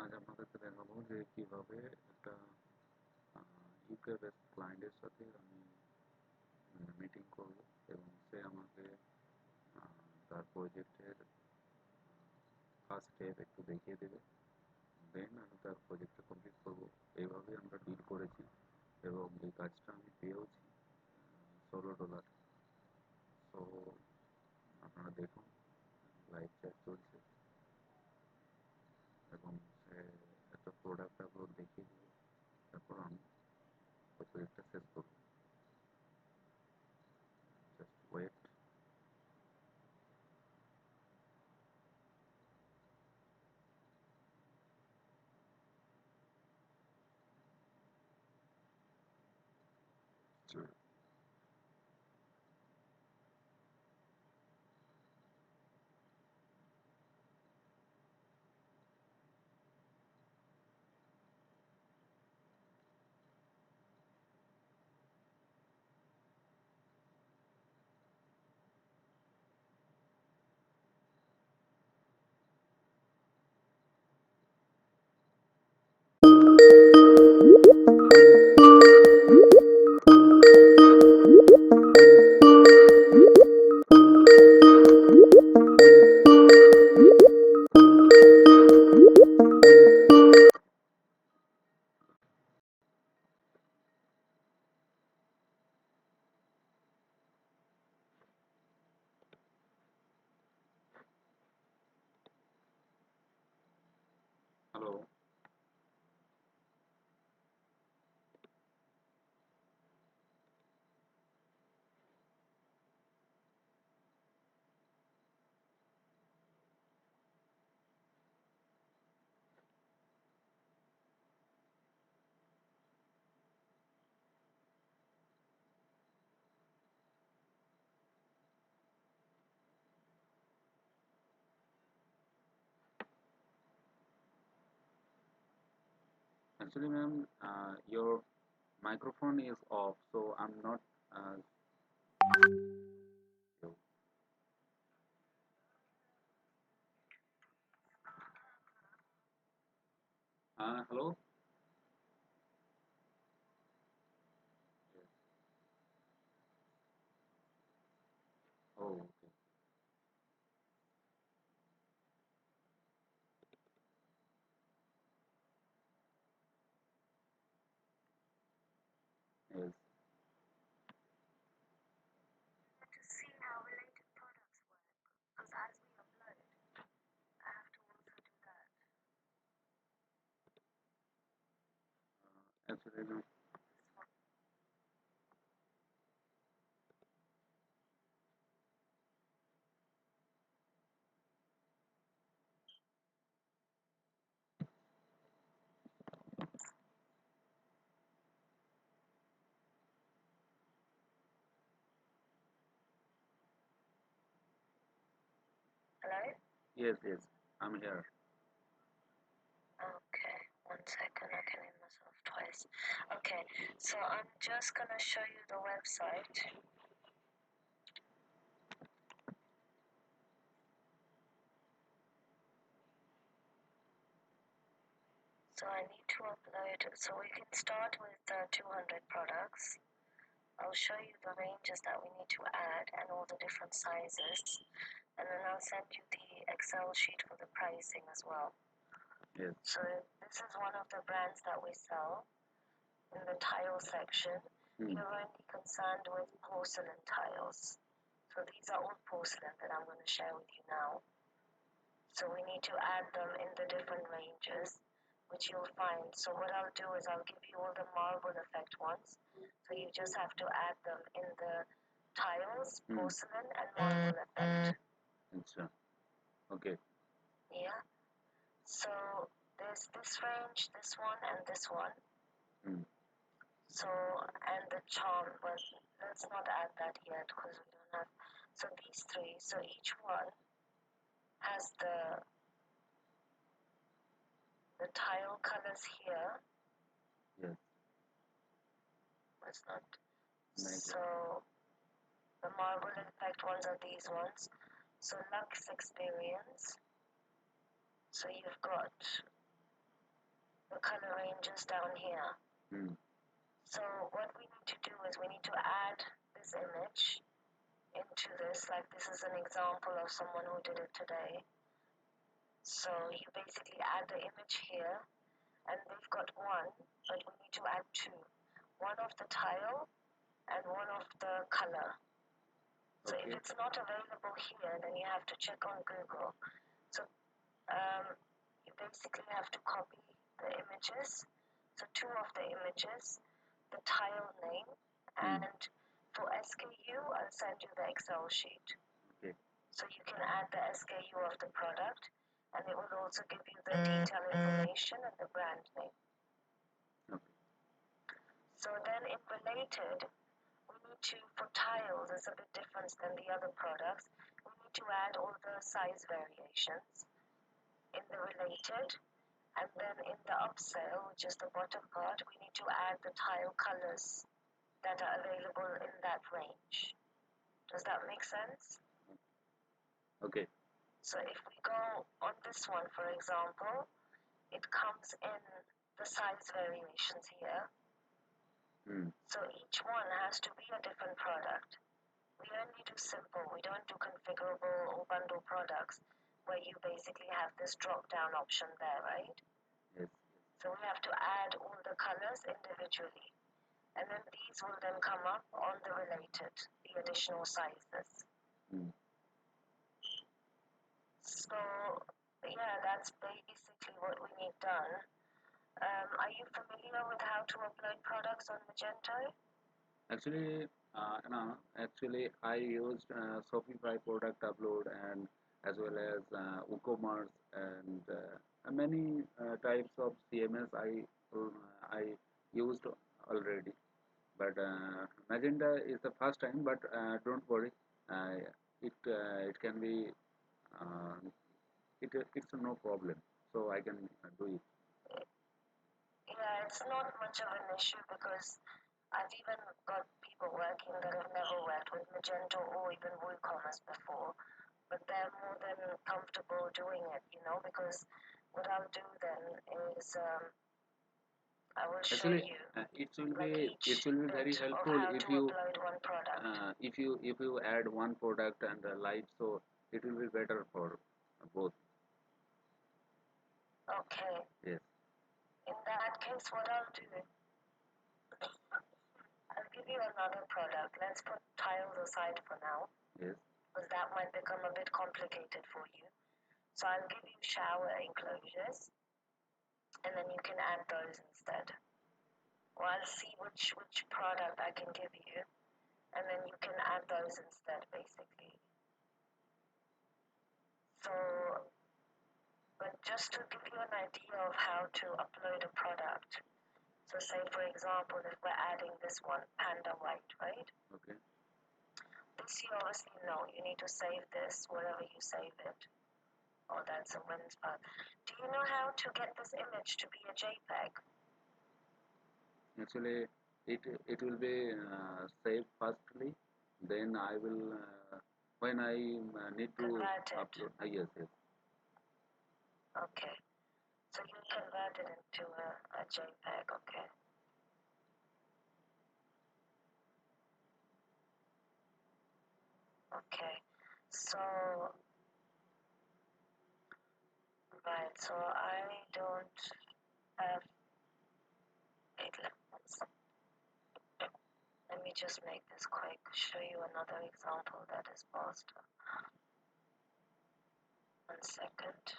আজ আপনাদেরকে দেখাবো যে কিভাবে একটা ইউকে বেসড ক্লায়েন্টের সাথে আমি মিটিং করব এবং সে আমাকে তার প্রজেক্টের ফার্স্ট স্টেপ একটু দেখিয়ে দেবে, দেন আমি তার প্রজেক্টটা কমপ্লিট করব। এইভাবেই আমরা ডিল করেছি এবং এই কাজটা আমি পেয়েওছি $16। সো আপনারা দেখুন, লাইভ চ্যাট চলছে এবং সে একটা প্রোডাক্ট আপলোড দেখিয়ে দেবে, তারপর আমি প্রজেক্টটা শেষ করব। Just wait. Hello. Actually, ma'am, your microphone is off, so I'm not. You. Hello. Yes. Oh, okay. Yes. Actually, no. Hello? Yes, yes. I'm here. Okay, one second, I can hear myself twice. Okay, so I'm just gonna show you the website. So I need to upload, so we can start with 200 products. I'll show you the ranges that we need to add and all the different sizes. And then I'll send you the Excel sheet for the pricing as well. Yes. So this is one of the brands that we sell in the tile section. You're only concerned with porcelain tiles. So these are all porcelain that I'm going to share with you now. So we need to add them in the different ranges, which you'll find. So what I'll do is I'll give you all the marble effect ones. So you just have to add them in the tiles, porcelain, and marble effect. Okay. Yeah. So there's this range, this one, and this one. So, and the charm, but let's not add that yet because we don't have. So these three, so each one has the tile colors here. Yes. It's not. Nice. So the marble effect ones are these ones. So Lux Experience. So you've got the color ranges down here. So what we need to do is we need to add this image into this, like this is an example of someone who did it today. So you basically add the image here, and they've got one, but we need to add two. One of the tile and one of the color. So if it's not available here, then you have to check on Google. So you basically have to copy the images. So two of the images, the tile name, and for SKU, I'll send you the Excel sheet. So you can add the SKU of the product, and it will also give you the detailed information and the brand name. So then in related, we need to, for tiles, it's a bit different than the other products. We need to add all the size variations in the related, and then in the upsell, which is the bottom part, we need to add the tile colors that are available in that range. Does that make sense? Okay. So if we go on this one, for example, it comes in the size variations here. So each one has to be a different product. We only do simple. We don't do configurable or bundle products where you basically have this drop-down option there, right? Yes. So we have to add all the colors individually. And then these will then come up on the related, the additional sizes. So, yeah, that's basically what we need done. Are you familiar with how to upload products on Magento? Actually, no, actually I used Shopify product upload and as well as WooCommerce and many types of CMS I used already. But Magenta is the first time. But don't worry, uh, it can be it's no problem. So I can do it. Yeah, it's not much of an issue because I've even got people working that have never worked with Magento or even WooCommerce before, but they're more than comfortable doing it, because what I'll do then is I will show Actually, you it will like be each very bit of helpful how to upload one product. if you add one product and a light, so it will be better for both. Okay. Yes. In that case, what I'll do, I'll give you another product. Let's put tiles aside for now. Yes. Because that might become a bit complicated for you. So I'll give you shower enclosures, and then you can add those instead. Or I'll see which product I can give you, and then you can add those instead, basically. So, but just to give you an idea of how to upload a product. So say, for example, if we're adding this one, Panda White, right? Okay. This you obviously know. You need to save this wherever you save it. Oh, that's a WinSpot. Do you know how to get this image to be a JPEG? Actually, it will be saved firstly. Then I will when I need to Convert it. upload. Yes, yes. Okay. So you convert it into a JPEG, okay. Okay. So, right, so I don't have it. Let me just make this quick, show you another example that is faster. 1 second.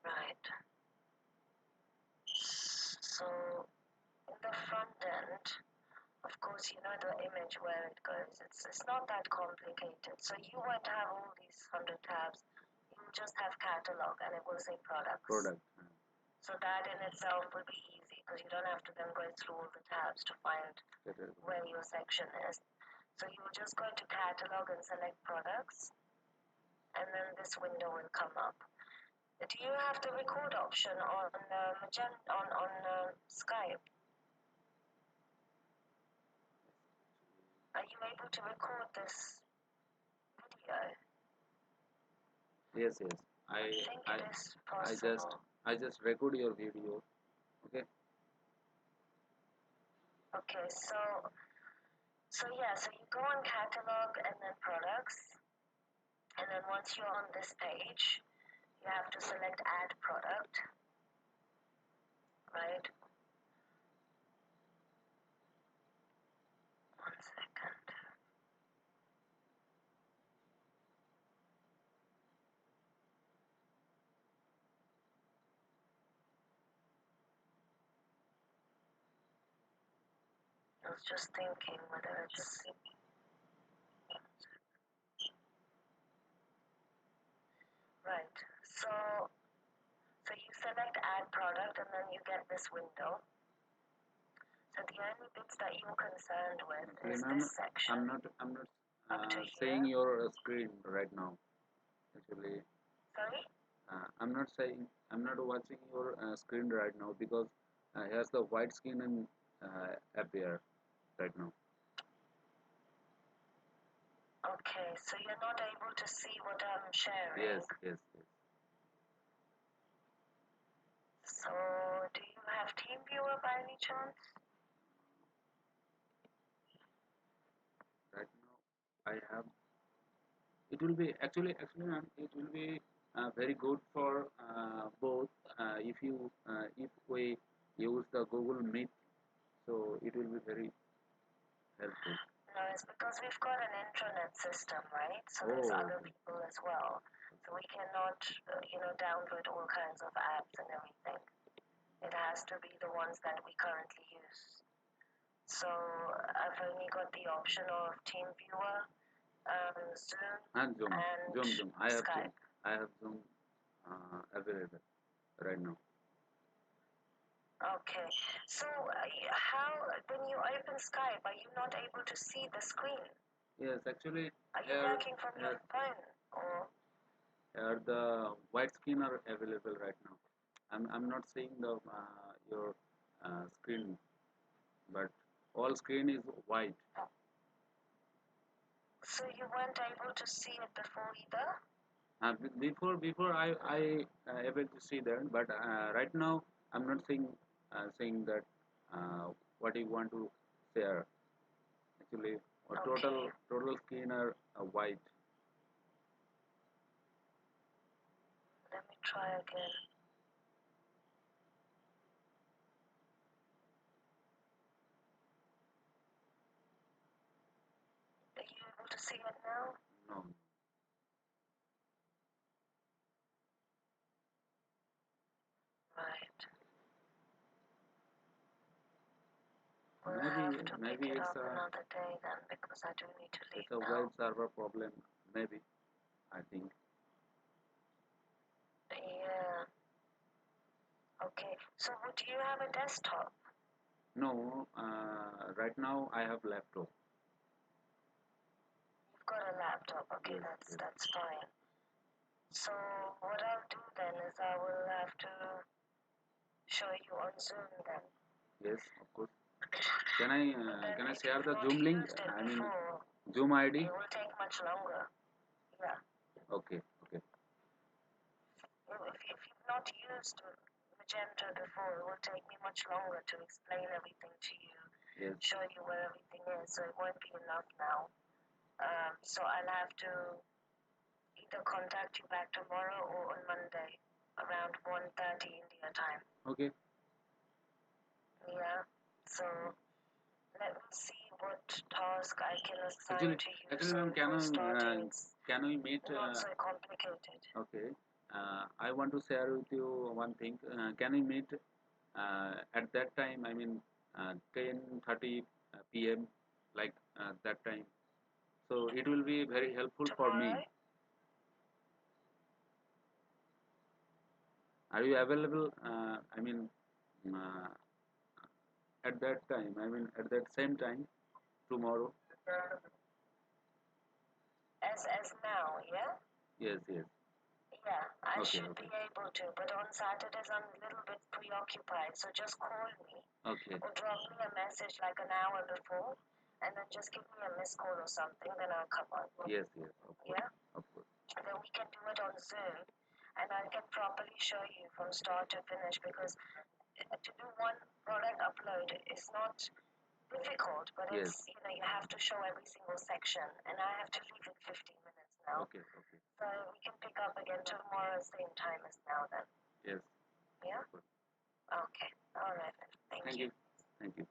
Right. So, in the front end, of course, you know the image where it goes. It's not that complicated. So you won't have all these 100 tabs. You'll just have catalog and it will say products. Product. So that in itself will be easy because you don't have to then go through all the tabs to find where your section is. So you will just go to catalog and select products, and then this window will come up. Do you have the record option on Skype? Are you able to record this video? Yes, yes. I think it is possible. I just record your video. Okay. Okay, so yeah, so you go on catalog and then products, and then once you're on this page, you have to select add product, right? One second. I was just thinking whether it's right. So you select add product and then you get this window. So the only bits that you're concerned with is this section. I'm not up to saying here. your screen right now. Actually, Sorry? I'm not watching your screen right now because here's the white screen and appear right now. Okay, so you're not able to see what I'm sharing. Yes, yes, yes. So do you have TeamViewer by any chance? Right now, I have. It will be actually, ma'am, it will be very good for both if we use the Google Meet, so it will be very helpful. No, it's because we've got an intranet system, right? So there's other people as well. So we cannot, download all kinds of apps and everything. It has to be the ones that we currently use. So I've only got the option of TeamViewer, Zoom, And Zoom. I have Skype. I have Zoom available right now. Okay. So how, when you open Skype, are you not able to see the screen? Yes, actually. Are you working from your phone or? The white screen are available right now. I'm not seeing the your screen, but all screen is white. So you weren't able to see it before either? Before I able to see that, but right now I'm not saying that what you want to share. Actually, total screen are white. Let me try again. Are you able to see it now? No. Right. We'll have to pick it up another day then, because I do need to leave it's a now. web server problem, maybe. I think. Yeah. Okay. So do you have a desktop? No. Right now I have laptop. You've got a laptop. Okay, Yes. that's fine. So what I'll do then is I will have to show you on Zoom then. Yes, of course. Can I share the Zoom link? I mean Before, Zoom ID. it will take much longer. Yeah. Okay. If you've not used Magento before, it will take me much longer to explain everything to you, Yes. show you where everything is. So it won't be enough now. So I'll have to either contact you back tomorrow or on Monday around 1:30 India time. Okay. Yeah. So let me see what task I can assign to you. Actually, ma'am, can we meet? Not so complicated. Okay. I want to share with you one thing. Can we meet at that time? I mean, 10:30 p.m. like that time. So it will be very helpful for me. Are you available? I mean, uh, at that time. I mean, at that same time tomorrow. As now, yeah? Yes. Yeah, I should be able to, but on Saturdays I'm a little bit preoccupied, so just call me. Okay. Or drop me a message like an hour before, and then just give me a missed call or something, then I'll come on. Yes, yes, of course. Yeah? Of course. And then we can do it on Zoom, and I can properly show you from start to finish, because to do one product upload is not difficult, but Yes. it's, you have to show every single section, and I have to leave in 15 minutes now. Okay, okay. So we can pick up again tomorrow, same time as now then. Yes. Yeah? Okay. All right. Thank you. Thank you.